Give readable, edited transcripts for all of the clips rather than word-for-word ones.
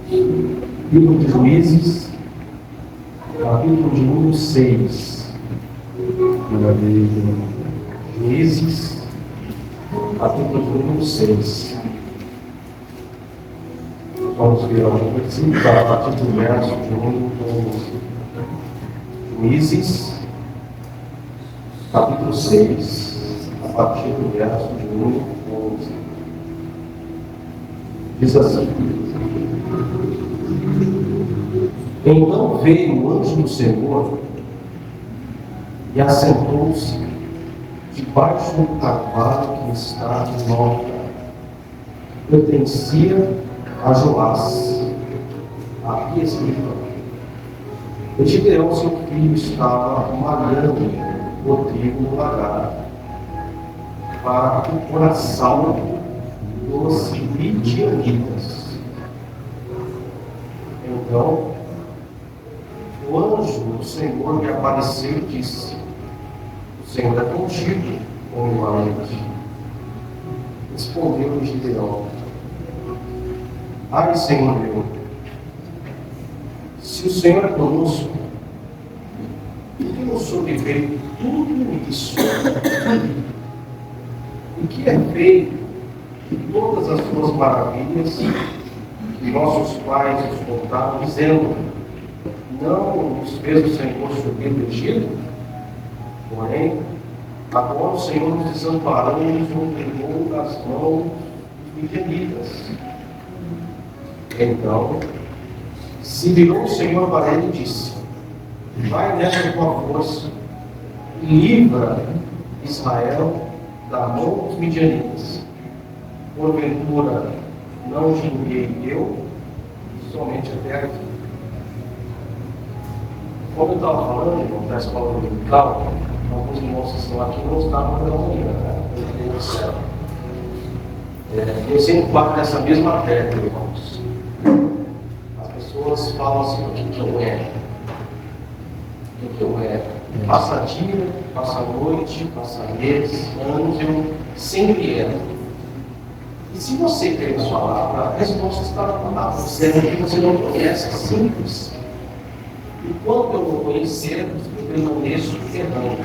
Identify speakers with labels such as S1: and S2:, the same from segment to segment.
S1: Livro de Juízes, capítulo de número 6. Juízes, capítulo de número 6. Vamos ver a partir do verso de número 11. Juízes, capítulo 6, a partir do verso de número 11. Diz assim: Então veio o anjo do Senhor e assentou-se debaixo do carvalho que está em Nota, que pertencia a Joás, a Escriba. E Gideão, seu filho, estava malhando o trigo no lagar para o coração dos midianitas. Então, o anjo do Senhor lhe apareceu e disse: O Senhor é contigo, homem valente. Respondeu-lhe Gideão: Ai, Senhor meu, se o Senhor é conosco, por que nos sobreveio tudo isso? O que é feito de todas as suas maravilhas que nossos pais nos contaram, dizendo: Não nos fez o Senhor subir do Egito? Porém, agora o Senhor nos desamparou e nos entregou nas mãos dos midianitas. Então, se virou o Senhor para ele e disse: Vai nesta tua força e livra Israel da mão dos midianitas. Porventura não te enviei eu somente até aqui. Como eu estava falando, irmão, da escola dominical, alguns irmãos que estão aqui não estavam pela manhã, né? No céu. Eu sempre parto dessa mesma terra, irmãos. As pessoas falam assim: o que eu é? O que eu é? Passa dia, passa noite, passa meses, anos, eu sempre era. E se você quer a sua palavra, a resposta está na palavra. Você não conhece, é simples. Enquanto eu não conhecer, eu permaneço errando.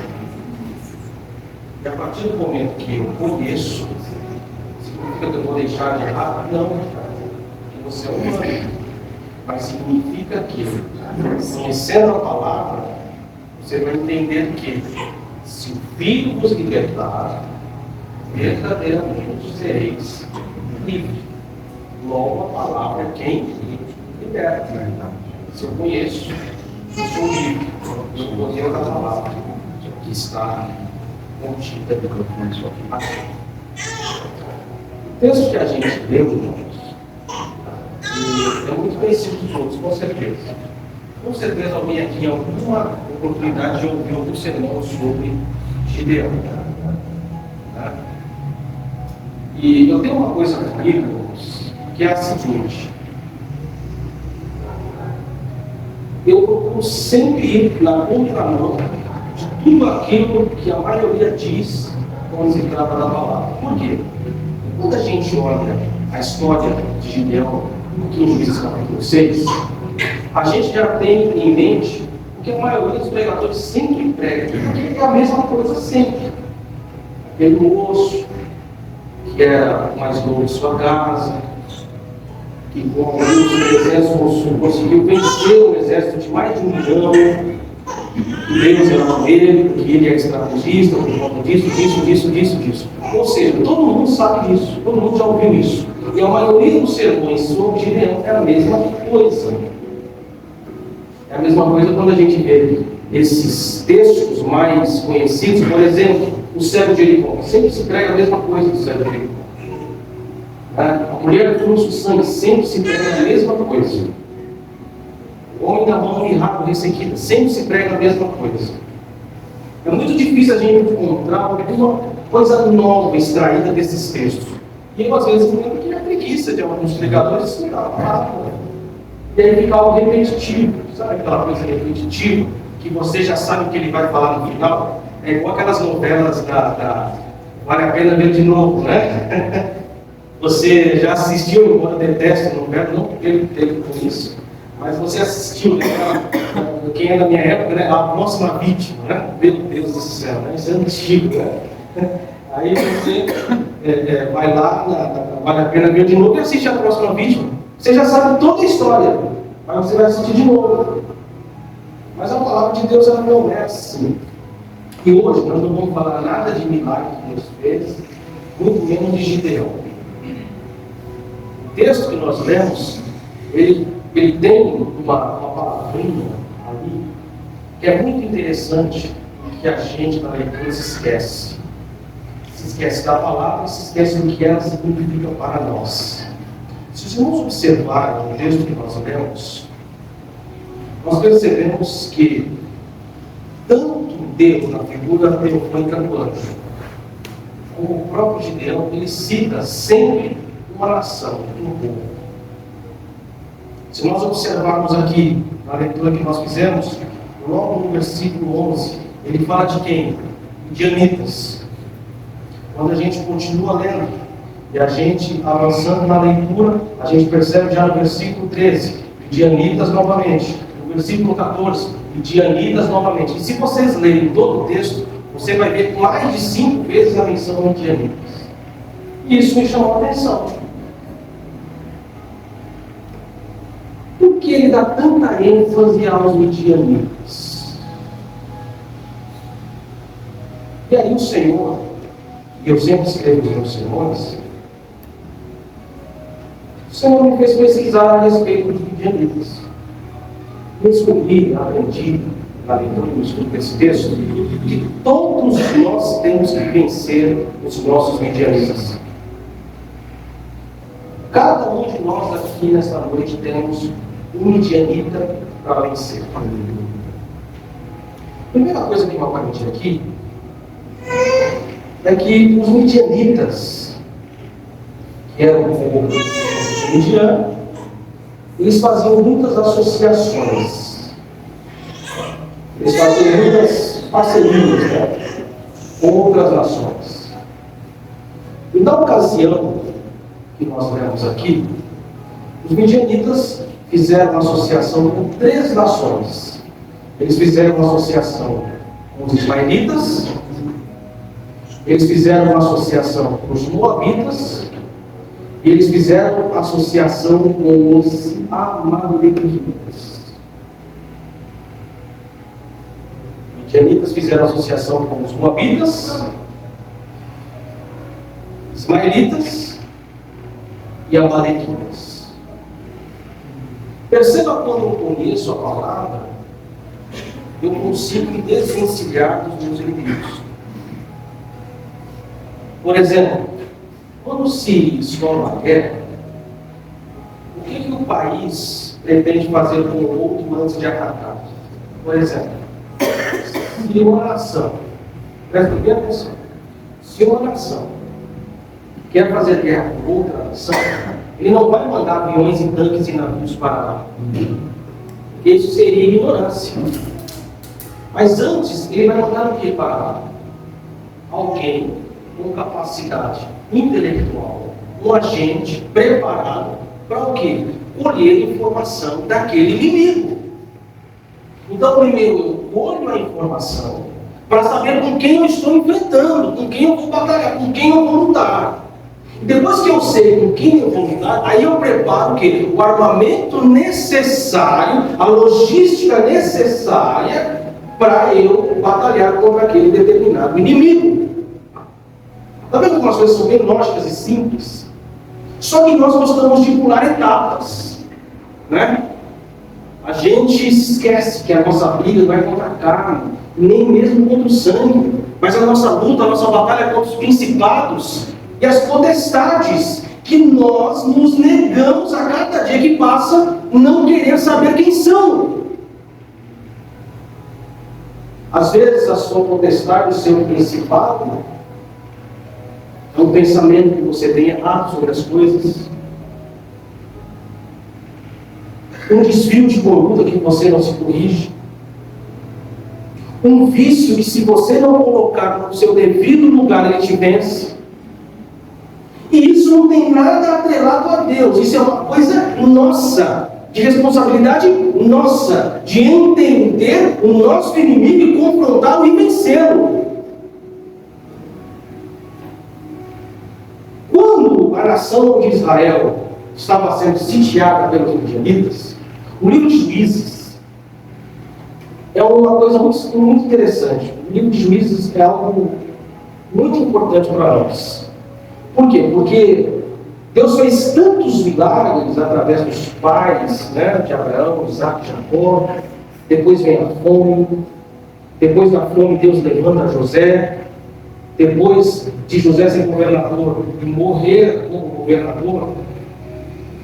S1: E a partir do momento que eu conheço, significa que eu vou deixar de errar? Não, porque você é humano. Mas significa que, conhecendo a palavra, você vai entender que, se o Filho vos libertar, verdadeiramente sereis livres. Logo, a palavra é quem liberta. Se eu conheço, eu sou livre. Eu vou poder da palavra que está contida aqui. O texto que a gente leu, irmãos, é muito conhecido de todos, com certeza. Com certeza alguém aqui, em alguma oportunidade, já ouviu algum sermão sobre Gideão. Tá? E eu tenho uma coisa comigo, irmãos, que é a seguinte: eu procuro sempre ir na contramão de tudo aquilo que a maioria diz quando se trata da palavra. Por quê? Quando a gente olha a história de Gideão, aqui em Juízes capítulo 6, a gente já tem em mente o que a maioria dos pregadores sempre pregam, porque é a mesma coisa sempre. Aquele moço que era o mais novo de sua casa, que com alguns exércitos conseguiu vencer um exército de mais de 1 milhão. Deus era com ele, porque ele é estrategista, por conta disso. Ou seja, todo mundo sabe disso, todo mundo já ouviu isso. E a maioria dos sermões sobre Gideão é a mesma coisa. É a mesma coisa quando a gente vê esses textos mais conhecidos, por exemplo, o cego de Jericó. Sempre se prega a mesma coisa do cego de Jericó. A mulher do fluxo de sangue sempre se prega a mesma coisa. O homem da mão mirrado ressequida sempre se prega a mesma coisa. É muito difícil a gente encontrar alguma coisa nova extraída desses textos. E eu às vezes me lembro que é preguiça de alguns pregadores explicar a palavra. E aí fica algo repetitivo. Sabe aquela coisa repetitiva que você já sabe o que ele vai falar no final? É igual aquelas novelas da Vale a Pena Ver de Novo, né? Você já assistiu, embora eu detesto novela, não porque ele teve com isso, mas você assistiu, né? Quem é da minha época, né? A Próxima Vítima, né? Meu Deus do céu, né? Isso é antigo, né? Aí você vai lá, vale a pena ver de novo e assiste A Próxima Vítima. Você já sabe toda a história, mas você vai assistir de novo. Mas a palavra de Deus ela não é assim. E hoje nós não vamos falar nada de milagre que Deus fez, muito menos de Gideão. O texto que nós lemos, ele tem uma palavrinha ali que é muito interessante e que a gente na leitura se esquece. Se esquece da palavra e se esquece do que ela significa para nós. Se os irmãos observarem o texto que nós lemos, nós percebemos que tanto Deus, na figura teofônica do anjo, como o próprio Gideão, ele cita sempre uma nação, um povo. Se nós observarmos aqui, na leitura que nós fizemos, logo no versículo 11, ele fala de quem? Midianitas. Quando a gente continua lendo, e a gente avançando na leitura, a gente percebe já no versículo 13, midianitas novamente. No versículo 14, midianitas novamente. E se vocês lerem todo o texto, você vai ver mais de 5 vezes a menção de midianitas. E isso me chamou a atenção. Por que ele dá tanta ênfase aos midianitas? E aí o Senhor, e eu sempre escrevo os meus sermões, o Senhor me fez pesquisar a respeito dos midianitas. Descobri, aprendi, na leitura do estudo desse texto, que todos nós temos que vencer os nossos midianitas. Cada um de nós aqui nesta noite temos um midianita para vencer. A primeira coisa que eu aprendi aqui é que os midianitas, que eram o povo midian, eles faziam muitas associações. Eles faziam muitas parcerias, né, com outras nações. E na ocasião que nós lemos aqui, os midianitas fizeram uma associação com 3 nações. Eles fizeram uma associação com os ismaelitas, eles fizeram uma associação com os moabitas, e eles fizeram associação com os amalequitas. Os midianitas fizeram associação com os moabitas, ismaelitas e amalequitas. Perceba quando eu conheço a palavra, eu consigo me desvencilhar dos meus inimigos. Por exemplo, quando se escola uma guerra, o que o país pretende fazer com o outro antes de atacar? Por exemplo, se uma nação, presta bem atenção, se uma nação quer fazer guerra com outra nação, ele não vai mandar aviões e tanques e navios para lá. Isso seria ignorância. Mas antes, ele vai mandar o que para lá? Alguém com capacidade intelectual, um agente preparado para o quê? Colher informação daquele inimigo. Então, primeiro eu colho a informação para saber com quem eu estou enfrentando, com quem eu vou batalhar, com quem eu vou lutar. Depois que eu sei com quem eu vou lutar, aí eu preparo o quê? O armamento necessário, a logística necessária para eu batalhar contra aquele determinado inimigo. Está vendo como as coisas são bem lógicas e simples? Só que nós gostamos de pular etapas, né? A gente se esquece que a nossa briga não é contra a carne, nem mesmo contra o sangue, mas a nossa luta, a nossa batalha é contra os principados e as potestades, que nós nos negamos a cada dia que passa não querer saber quem são. Às vezes a sua potestade, o seu principado, é um pensamento que você tem errado sobre as coisas, um desvio de conduta que você não se corrige, um vício que, se você não colocar no seu devido lugar, ele te vence. E isso não tem nada atrelado a Deus. Isso é uma coisa nossa, de responsabilidade nossa, de entender o nosso inimigo e confrontá-lo e vencê-lo. Quando a nação de Israel estava sendo sitiada pelos midianitas, o livro de Juízes é uma coisa muito interessante. O livro de Juízes é algo muito importante para nós. Por quê? Porque Deus fez tantos milagres através dos pais, de Abraão, Isaac, Jacó. Depois vem a fome. Depois da fome, Deus levanta José. Depois de José ser governador e morrer como governador,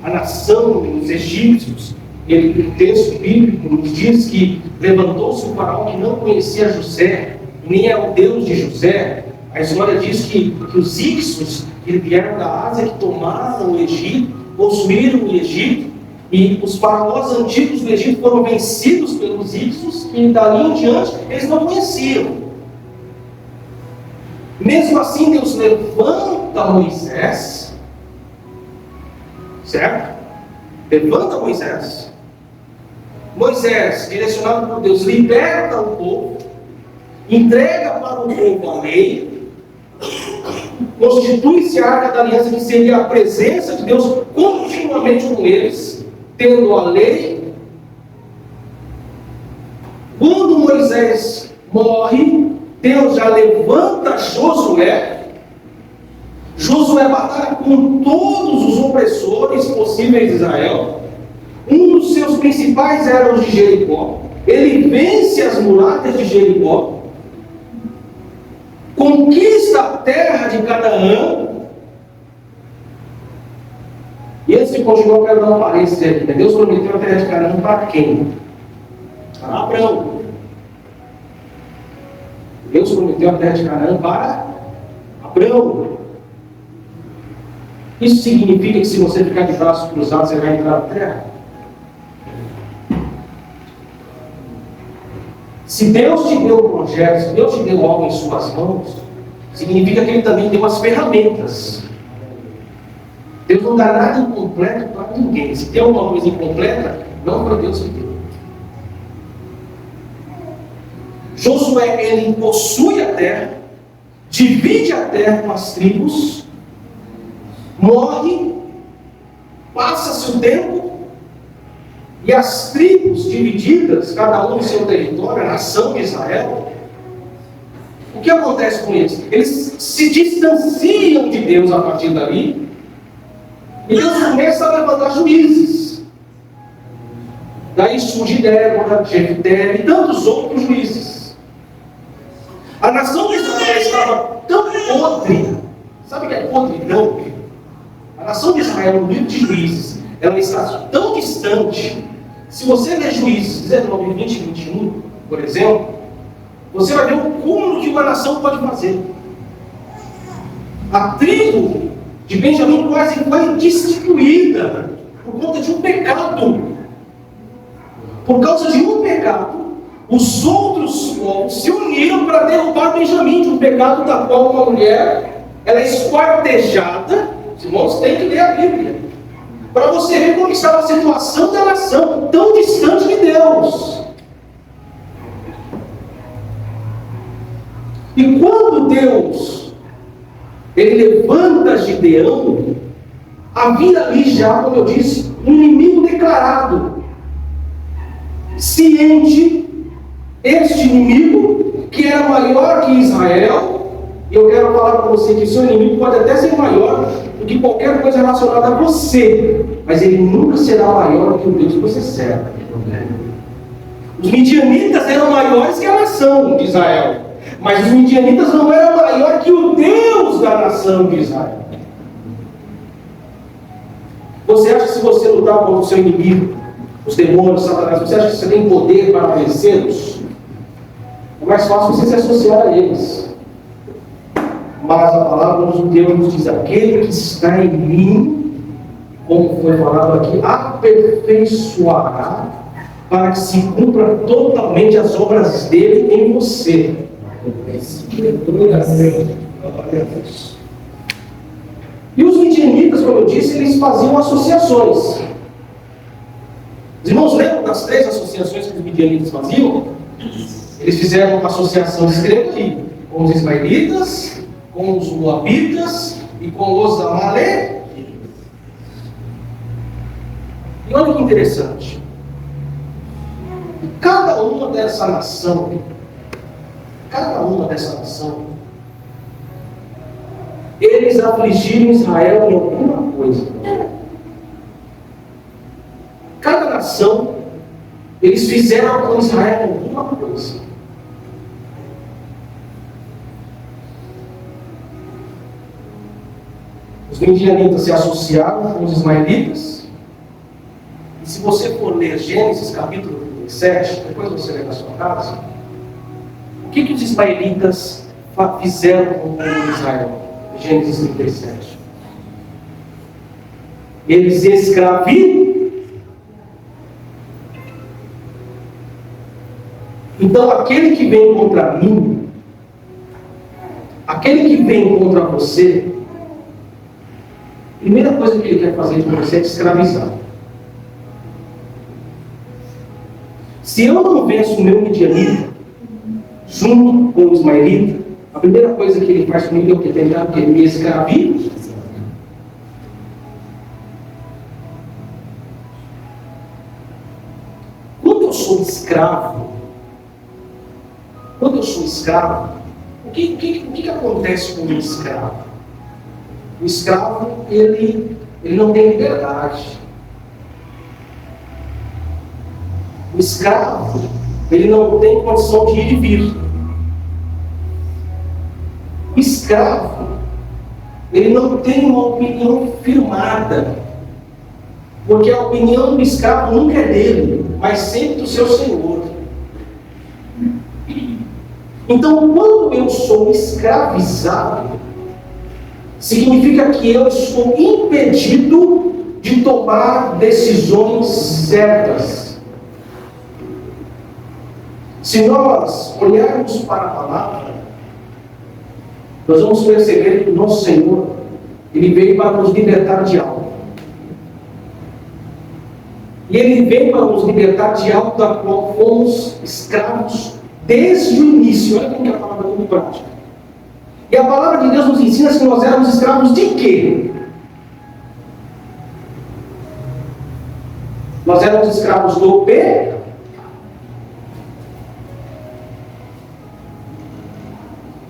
S1: a nação, os egípcios, o texto bíblico nos diz que levantou-se um faraó que não conhecia José, nem é o Deus de José. A história diz que os Ixos, que vieram da Ásia, que tomaram o Egito, possuíram o Egito, e os faraós antigos do Egito foram vencidos pelos Ixos, e dali em diante eles não conheciam. Mesmo assim, Deus levanta Moisés, certo? Levanta Moisés. Moisés, direcionado por Deus, liberta o povo, entrega para o povo a lei, constitui-se a Arca da Aliança, que seria a presença de Deus continuamente com eles, tendo a lei. Quando Moisés morre, Deus já levanta Josué. Josué batalha com todos os opressores possíveis de Israel. Um dos seus principais era os de Jericó. Ele vence as muralhas de Jericó, conquista a terra de Canaã. E antes de continuar, eu quero dar um parênteses aqui. Deus prometeu a terra de Canaã para quem? Para Abraão. Deus prometeu a terra de Canaã para Abraão. Isso significa que se você ficar de braços cruzados, você vai entrar na terra? Se Deus te deu um projeto, se Deus te deu algo em suas mãos, significa que Ele também deu as ferramentas. Deus não dá nada incompleto para ninguém. Se tem alguma coisa incompleta, não foi Deus que deu. Josué, ele possui a terra, divide a terra com as tribos, morre, passa-se o tempo, e as tribos divididas, cada um no seu território, a nação de Israel, o que acontece com eles? Eles se distanciam de Deus a partir dali, e Deus começa a levantar juízes. Daí surge Débora, Jefté e tantos outros juízes. A nação de Israel estava tão podre. Sabe o que é podridão? A nação de Israel, no livro de Juízes, ela está tão distante. Se você ler Juízes 19, 20 e 21, por exemplo, você vai ver o cúmulo que uma nação pode fazer. A tribo de Benjamim quase foi destituída por conta de um pecado. Por causa de um pecado, os outros povos se uniram para derrubar Benjamim, de um pecado da qual uma mulher ela é esquartejada. Os irmãos têm que ler a Bíblia, para você ver como estava a situação da nação, tão distante de Deus. E quando Deus ele levanta Gideão, havia ali já, como eu disse, um inimigo declarado, ciente. Este inimigo, que era maior que Israel, e eu quero falar para você que o seu inimigo pode até ser maior do que qualquer coisa relacionada a você, mas ele nunca será maior do que o Deus que você serve. Os midianitas eram maiores que a nação de Israel, mas os midianitas não eram maior que o Deus da nação de Israel. Você acha que se você lutar contra o seu inimigo, os demônios, Satanás, você acha que você tem poder para vencê-los? É mais fácil você se associar a eles. Mas a palavra de Deus nos diz: aquele que está em mim, como foi falado aqui, aperfeiçoará, para que se cumpra totalmente as obras dele em você. E os midianitas, como eu disse, eles faziam associações. Os irmãos lembram das 3 associações que os midianitas faziam? Eles fizeram uma associação, escreva aí, com os ismaelitas, com os moabitas e com os amalequitas. E olha que interessante. Cada uma dessa nação, eles afligiram Israel em alguma coisa. Cada nação, eles fizeram com Israel alguma coisa. Os midianitas se associaram com os ismaelitas. E se você for ler Gênesis capítulo 37, depois você lê na sua casa, o que os ismaelitas fizeram com o povo de Israel? Gênesis 37. Eles escravizaram. Então, aquele que vem contra mim, aquele que vem contra você, a primeira coisa que ele quer fazer com você é te escravizar. Se eu não venço o meu midianita, junto com o ismaelita, a primeira coisa que ele faz comigo é o que? Tentar que ele me escravize. Quando eu sou escravo, o que acontece com o escravo? O escravo, ele não tem liberdade. O escravo, ele não tem condição de ir e vir. O escravo, ele não tem uma opinião firmada. Porque a opinião do escravo nunca é dele, mas sempre do seu senhor. Então, quando eu sou escravizado, significa que eu estou impedido de tomar decisões certas. Se nós olharmos para a palavra, nós vamos perceber que o nosso Senhor, Ele veio para nos libertar de algo. E Ele veio para nos libertar de algo da qual fomos escravos desde o início. Olha como que a palavra é muito prática. E a palavra de Deus nos ensina que nós éramos escravos de quê? Nós éramos escravos do pecado.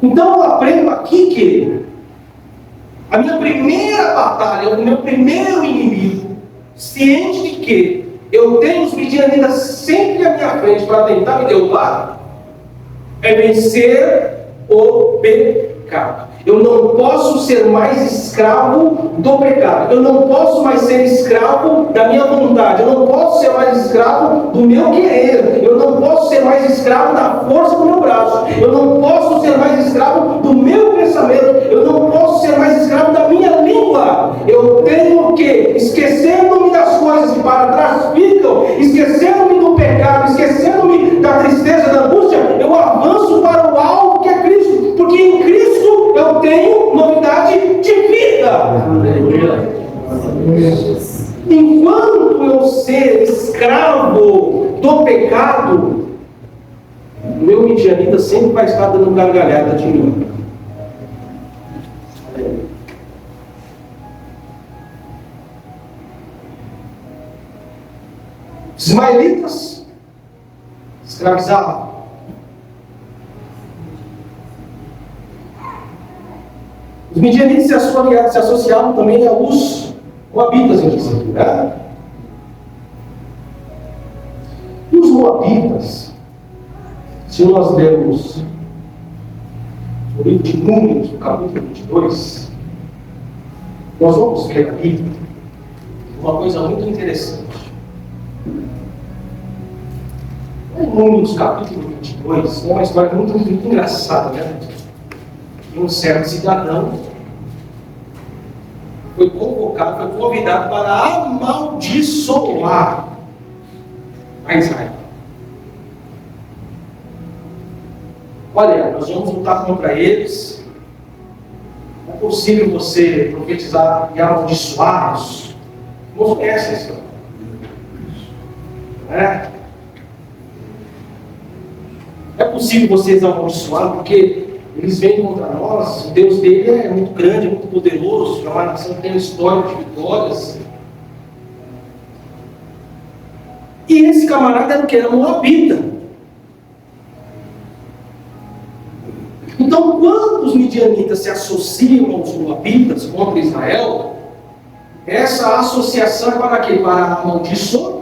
S1: Então eu aprendo aqui que a minha primeira batalha, o meu primeiro inimigo, ciente de que eu tenho os midianitas sempre à minha frente para tentar me derrubar, é vencer o pecado. Eu não posso ser mais escravo do pecado. Eu não posso mais ser escravo da minha vontade. Eu não posso ser mais escravo do meu querer. Eu não posso ser mais escravo da força do meu braço. Eu não posso ser mais escravo do meu pensamento. Eu não posso ser mais escravo da minha língua. Eu tenho que, esquecendo-me das coisas que para trás ficam, esquecendo-me do pecado, esquecendo-me da tristeza, da angústia, eu avanço para o alvo que é Cristo. Porque em Cristo eu tenho novidade de vida. Enquanto eu ser escravo do pecado, o meu midianita sempre vai estar dando gargalhada de mim. Os ismaelitas escravizavam. Os midianitas se associavam também aos moabitas, né? E os moabitas, se nós lermos o livro de Números, no capítulo 22, nós vamos ver aqui uma coisa muito interessante. Em Números, capítulo 22, é uma história muito engraçada, né? Um certo cidadão foi convocado, foi convidado para amaldiçoar a Israel. Olha, nós vamos lutar contra eles, É possível você profetizar e amaldiçoá-los? Não conhece isso. É possível vocês amaldiçoá-los porque eles vêm contra nós. O Deus dele é muito grande, é muito poderoso. É uma nação que tem uma história de vitórias. E esse camarada era o que? Era moabita. Então, quando os midianitas se associam aos moabitas contra Israel, essa associação é para quê? Para amaldiçoar.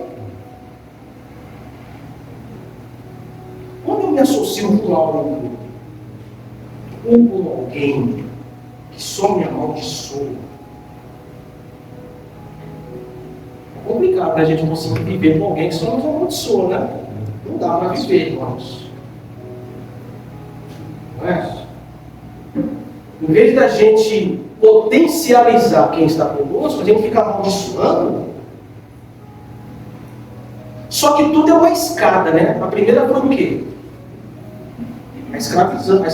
S1: Quando eu me associo com algo ou com alguém que só me amaldiçoa, é complicado, né? A gente conseguir viver com alguém que só nos amaldiçoa, né? Não dá para viver, irmãos. Não é? Em vez da gente potencializar quem está conosco, a gente fica amaldiçoando. Só que tudo é uma escada, né? A primeira foi o quê? A escravidão, né?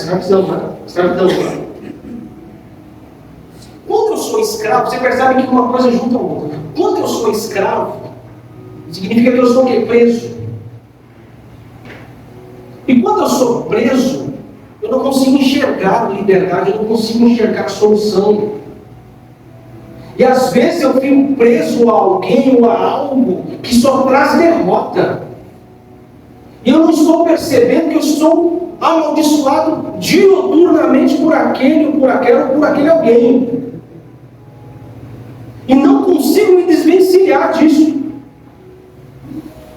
S1: Quando eu sou escravo, você percebe que uma coisa junta a outra. Quando eu sou escravo, significa que eu sou o quê? Preso. E quando eu sou preso, eu não consigo enxergar liberdade, eu não consigo enxergar solução. E às vezes eu fico preso a alguém ou a algo que só traz derrota. E eu não estou percebendo que eu estou amaldiçoado diuturnamente por aquele, ou por aquela, ou por aquele alguém. E não consigo me desvencilhar disso.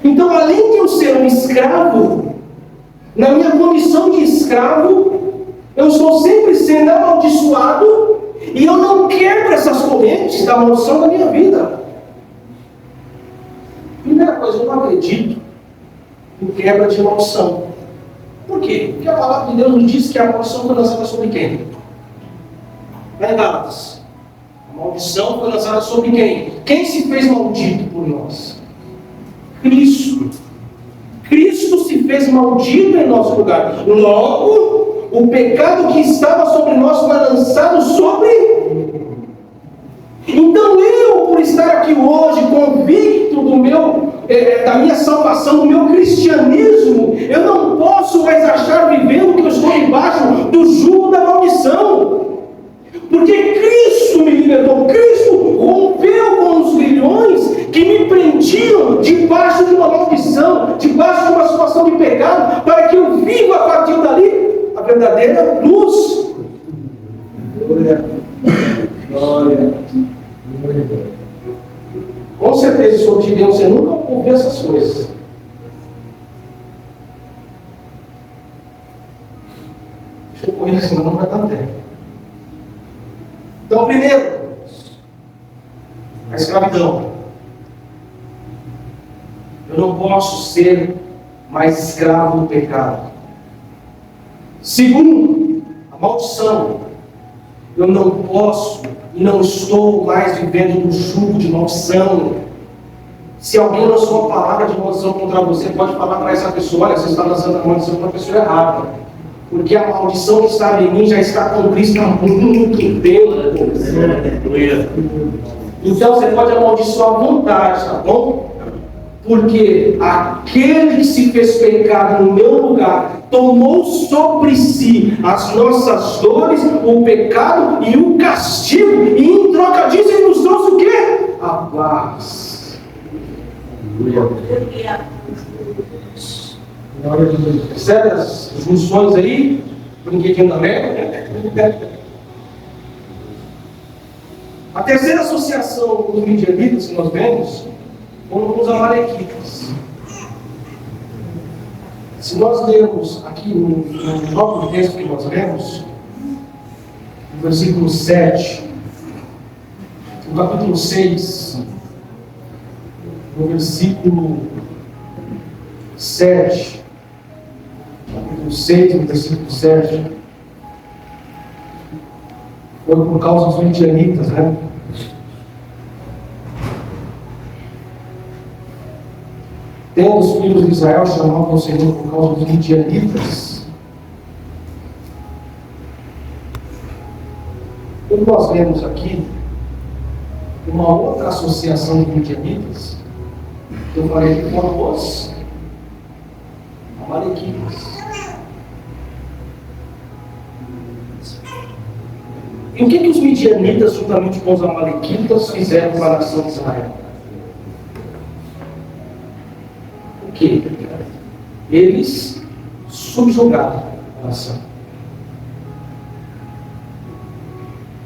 S1: Então, além de eu ser um escravo, na minha condição de escravo, eu estou sempre sendo amaldiçoado e eu não quebro essas correntes da maldição da minha vida. Primeira coisa, eu não acredito em quebra de maldição. Por quê? Porque a palavra de Deus nos diz que a maldição foi lançada sobre quem? Não é Gálatas? A maldição foi lançada sobre quem? Quem se fez maldito por nós? Cristo. Cristo se fez maldito em nosso lugar. Logo, o pecado que estava sobre nós foi lançado sobre. Então eu, por estar aqui hoje, convicto da minha salvação, do meu cristianismo, eu não posso mais achar vivendo que eu estou embaixo do jugo da maldição. Porque Cristo me libertou, Cristo rompeu com os grilhões que me prendiam debaixo de uma maldição, debaixo de uma situação de pecado, para que eu viva a partir dali a verdadeira luz. Glória. Glória. Com certeza, se eu te Deus, você nunca ouviu essas coisas. Deixa eu correr, senão não vai dar tempo. Então, primeiro, a escravidão. Eu não posso ser mais escravo do pecado. Segundo, a maldição. Eu não posso e não estou mais vivendo no jugo de maldição. Se alguém lançou uma palavra de maldição contra você, pode falar para essa pessoa: olha, você está lançando a maldição para a pessoa errada. Porque a maldição que estava em mim já está com Cristo há muito tempo. Então você pode amaldiçoar à vontade, tá bom? Porque aquele que se fez pecado no meu lugar tomou sobre si as nossas dores, o pecado e o castigo, e em troca disso ele nos trouxe o quê? A paz. Percebe as junções aí? Brinquedinho da Mega? A terceira associação com os midianitas que nós vemos foram com os amalequitas. Se nós lermos aqui no próprio texto que nós lemos, no versículo 7, no capítulo 6, no versículo 7, capítulo 6, no versículo 7, foi por causa dos midianitas, né? Tendo os filhos de Israel chamado o Senhor por causa dos midianitas, Quando nós vemos aqui uma outra associação de midianitas, eu falei que foram os amalequitas. E o que os midianitas, juntamente com os amalequitas, fizeram para a nação de Israel? O que? Eles subjugaram a nação.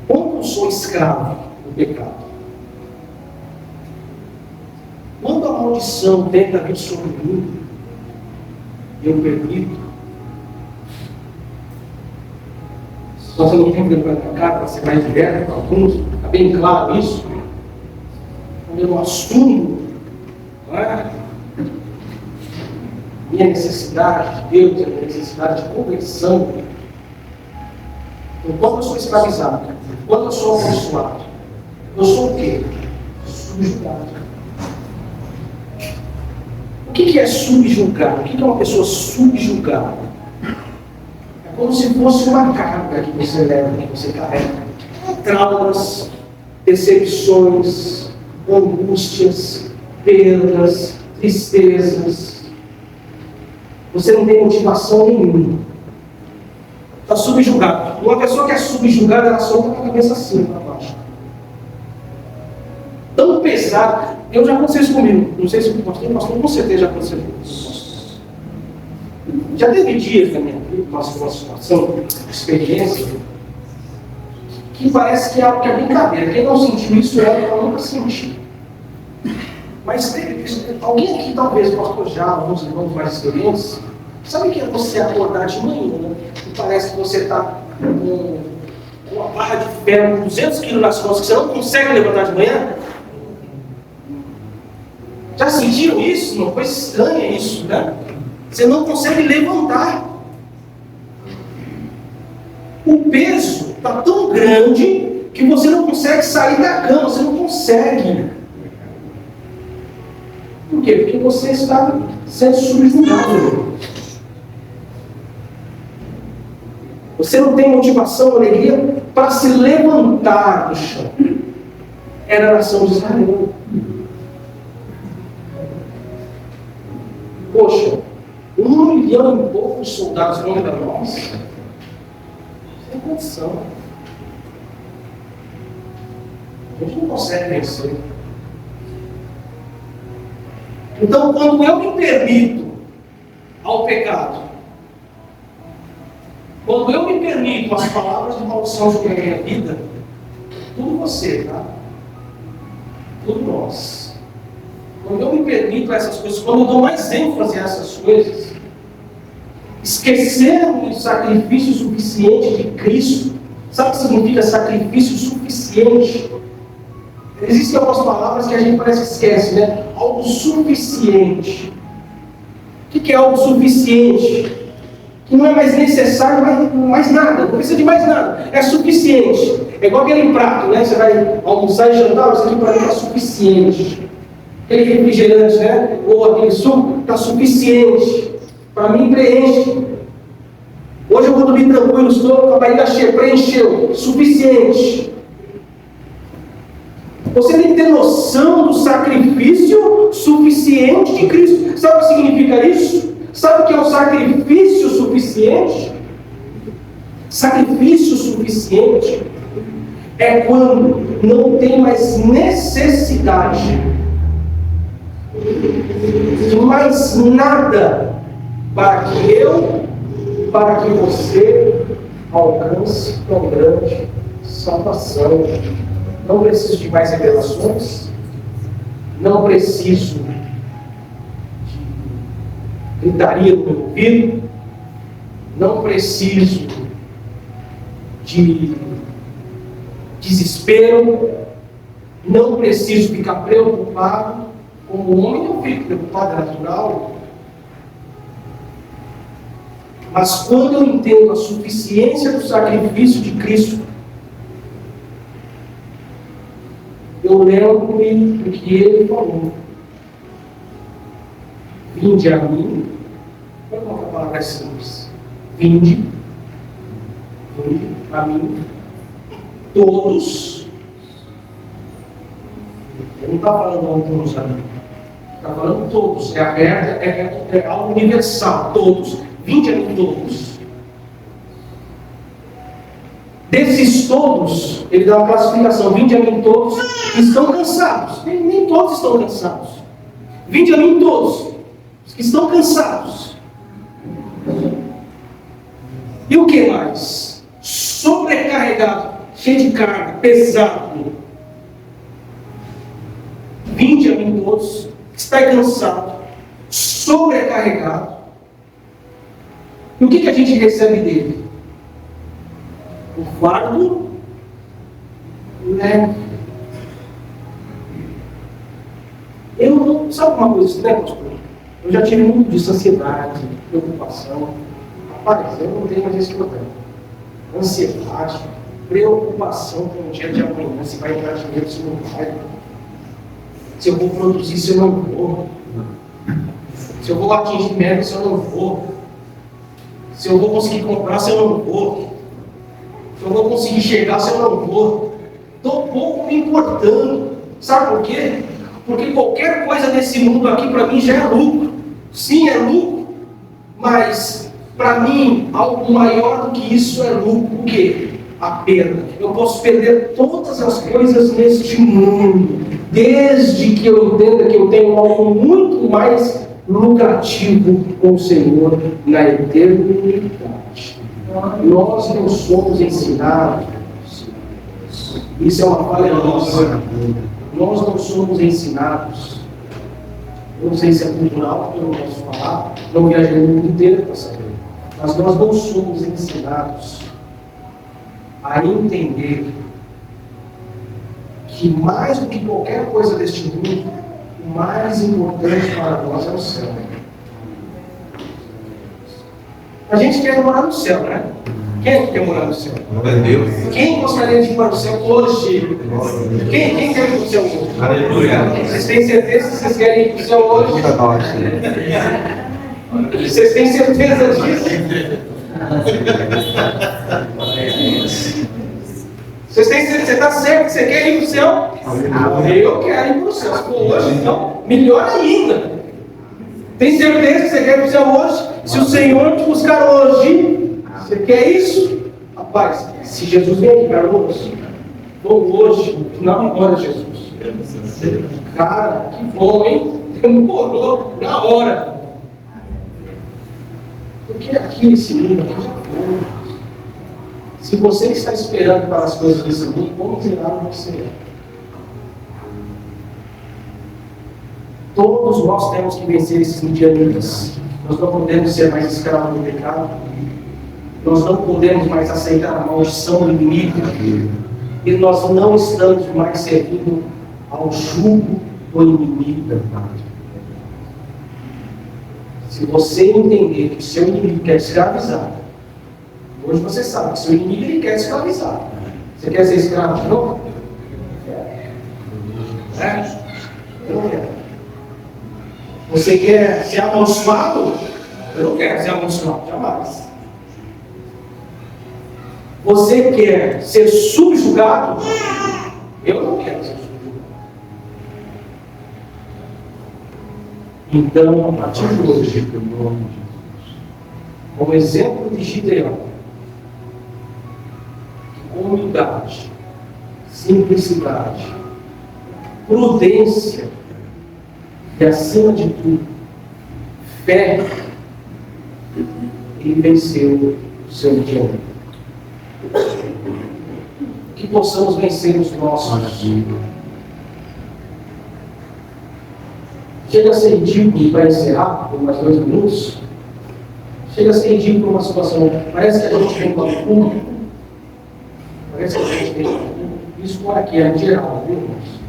S1: Quando eu sou escravo do pecado, quando a maldição tenta vir sobre mim, eu permito. Se você não tem vergonha na cara, para ser mais direto para alguns, está bem claro isso. Quando eu não assumo, não é? Minha necessidade de Deus, a minha necessidade de conversão. Então, quando eu sou escravizado, quando eu sou abençoado, eu sou o quê? Subjugado. O que é subjugar? O que é uma pessoa subjugada? É como se fosse uma carga que você leva, que você carrega. Traumas, decepções, angústias, perdas, tristezas. Você não tem motivação nenhuma. Está subjugado. Uma pessoa que é subjugada, ela solta com a cabeça assim para baixo. Tão pesado. Eu já aconteceu isso comigo. Não sei se o pastor com certeza já aconteceu isso. Já teve dias na minha vida, uma situação, uma experiência, que parece que é algo que é brincadeira. Quem não sentiu isso, eu nunca senti. Mas alguém aqui, talvez, pastor já, alguns irmãos mais experientes, sabe o que é você acordar de manhã, né? E parece que você está com uma barra de ferro, com 200 quilos nas costas, que você não consegue levantar de manhã? Já sentiram isso? Uma coisa estranha isso, né? Você não consegue levantar. O peso está tão grande que você não consegue sair da cama, você não consegue. Por quê? Porque você está sendo subjugado. Você não tem motivação, alegria para se levantar do chão. Era a nação de Israel. Poxa, 1 milhão e poucos soldados contra nós? Sem condição. A gente não consegue vencer. Então, quando eu me permito ao pecado, quando eu me permito as palavras de maldição sobre a minha vida, tudo você, tá? Tudo nós. Quando eu me permito essas coisas, quando eu dou mais ênfase a essas coisas, esquecendo o sacrifício suficiente de Cristo. Sabe o que significa sacrifício suficiente? Existem algumas palavras que a gente parece que esquece, né? Algo suficiente. O que é algo suficiente? Que não é mais necessário mais nada, não precisa de mais nada, é suficiente. É igual aquele prato, né? Você vai almoçar e jantar, isso aqui para mim é suficiente. Aquele refrigerante, né? Ou aquele suco, está suficiente. Para mim preenche. Hoje eu vou dormir tranquilo, estou com a barriga cheia, preencheu, suficiente. Você tem que ter noção do sacrifício suficiente de Cristo. Sabe o que significa isso? Sabe o que é o sacrifício suficiente? Sacrifício suficiente é quando não tem mais necessidade de mais nada para que você alcance tão grande salvação. Não preciso de mais revelações, não preciso de gritaria no meu ouvido, não preciso de desespero, não preciso ficar preocupado. Como homem eu fico preocupado, é natural. Mas quando eu entendo a suficiência do sacrifício de Cristo, eu lembro-me do que Ele falou. Vinde a mim. Olha como a palavra é simples. Vinde a mim. todos. Ele não está falando alguns ali. Está falando todos. É aberta, é algo universal. Todos. Vinde a mim todos. Desses todos, ele dá uma classificação. Vinde a mim todos que estão cansados. Nem todos estão cansados. Vinde a mim todos os que estão cansados. E o que mais? Sobrecarregado, cheio de carga, pesado. Vinde a mim todos que está cansado, sobrecarregado. E o que a gente recebe dele? O fardo leve. Eu não. Sabe uma coisa, né, pastor? Eu já tive muito disso, ansiedade, preocupação. Rapaz, eu não tenho mais esse problema. Ansiedade, preocupação com o dia de amanhã, se vai entrar dinheiro, se não vai. Se eu vou produzir, se eu não vou. Se eu vou atingir meta, se eu não vou. Se eu vou conseguir comprar, se eu não vou. Se eu vou conseguir chegar, se eu não vou. Estou pouco me importando. Sabe por quê? Porque qualquer coisa nesse mundo aqui, para mim, já é lucro. Sim, é lucro. Mas, para mim, algo maior do que isso é lucro. O quê? A perda. Eu posso perder todas as coisas neste mundo, desde que eu entenda que eu tenho algo muito mais lucrativo com o Senhor na eternidade. Nós não somos ensinados, isso é uma falha nossa, nós não somos ensinados, eu não sei se é cultural, eu não posso falar, não viajei no mundo inteiro para saber, mas nós não somos ensinados a entender que mais do que qualquer coisa deste mundo, o mais importante para nós é o céu. A gente quer morar no céu, né? Quem quer morar no céu? Quem gostaria de ir para o céu hoje? Quem quer ir para o céu hoje? Aleluia. Vocês têm certeza que vocês querem ir para o céu hoje? Vocês têm certeza disso? Você está certo que você quer ir para o céu? Eu quero ir para o céu. Se for hoje, então, melhor ainda. Tem certeza que você quer ir para o céu hoje? Se o Senhor te buscar hoje, você quer isso? Rapaz, se Jesus vem aqui para hoje, vou hoje, não agora, Jesus. Cara, que bom, hein? Demorou na hora. Porque aqui nesse mundo, aqui já foi. Se você está esperando para as coisas desse mundo, como miserável você é. Todos nós temos que vencer esses medianistas. Nós não podemos ser mais escravos do pecado. Nós não podemos mais aceitar a maldição do inimigo. E nós não estamos mais servindo ao jugo do inimigo. Se você entender que o seu inimigo quer escravizar, hoje você sabe que seu inimigo ele quer escravizar. Você quer ser escravo de novo? Eu não quero. Você quer ser amaldiçoado? Eu não quero ser amaldiçoado, jamais. Você quer ser subjugado? Eu não quero ser subjugado. Então, a partir de hoje, como exemplo de Gideão, humildade, simplicidade, prudência e, acima de tudo, fé, ele venceu o seu dia. Que possamos vencer os nossos. Chega a ser ridículo, para encerrar por mais 2 minutos. Chega a ser ridículo uma situação. Parece que a gente vem com a público. Parece que a gente vem com a público. Isso por aqui é em geral, viu, irmãos?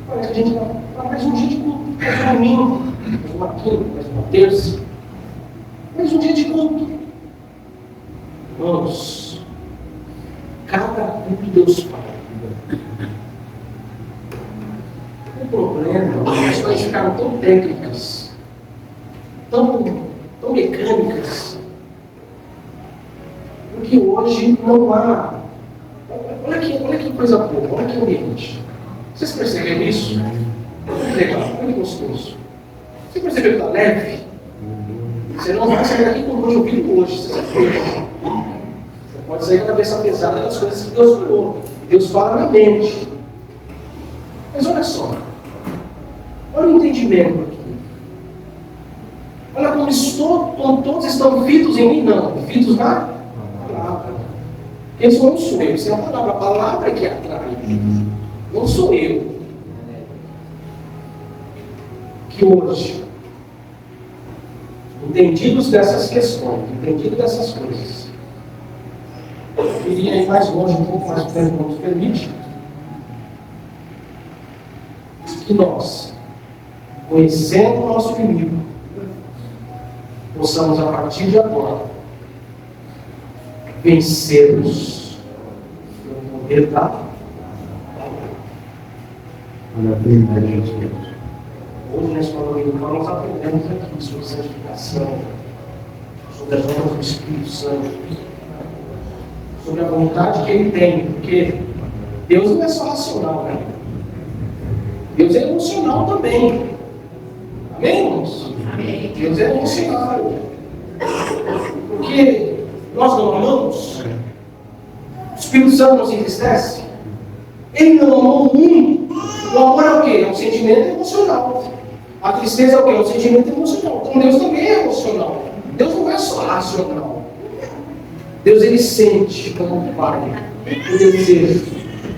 S1: Parece que a gente vai mais um dia de culto. Mais um domingo, mais uma quinta, mais uma terça. Mais um dia de culto. Irmãos, cada culto Deus fala. O problema é que as coisas ficaram tão técnicas, tão mecânicas, porque hoje não há olha que coisa boa, olha que ambiente. Vocês perceberam isso? Olha que legal, olha que gostoso. Você percebeu que está leve? Você não vai sair daqui com o rosto vivo hoje, você sabe hoje. Você pode sair com a cabeça pesada das coisas que Deus falou. Deus fala na mente. Mas olha só. Olha o entendimento aqui. Olha como todos estão fitos em mim, não. Fitos na palavra. Eles não sou eu, isso é uma palavra. A palavra que atrai. Não sou eu. Que hoje, entendidos dessas questões, entendido dessas coisas, eu queria ir mais longe, um pouco mais do tempo que nos permite, que nós, conhecendo o nosso inimigo, possamos a partir de agora vencermos pelo poder da palavra. Hoje, na escola dominical, nós aprendemos aqui sobre santificação, sobre as obras do Espírito Santo, sobre a vontade que Ele tem, porque Deus não é só racional, né? Deus é emocional também. Amém, irmãos? Amém. Deus é emocional. Porque nós não amamos, o Espírito Santo nos entristece. Ele não amou o mundo. O amor é o quê? É um sentimento emocional. A tristeza é o quê? É um sentimento emocional. Então Deus também é emocional. Deus não é só racional. Deus, Ele sente como Pai o desejo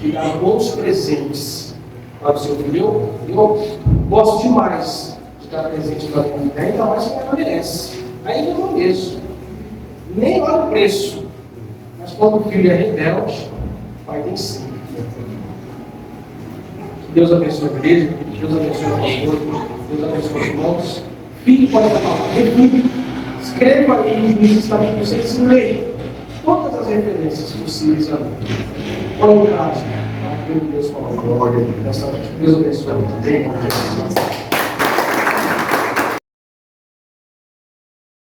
S1: de dar bons presentes para o seu filho. Eu gosto demais de dar presente para minha vida, ainda mais que ela merece. Aí eu não mereço. Nem olha o preço. Mas quando o filho é rebelde, o pai tem sim. Que Deus abençoe a igreja, que Deus abençoe o pastor, Deus abençoe os irmãos. Fique com essa palavra, reflita, escreva aí nos estamentos, vocês leiam todas as referências possíveis ali. Olha o caso, Deus falou. Deus abençoe a igreja.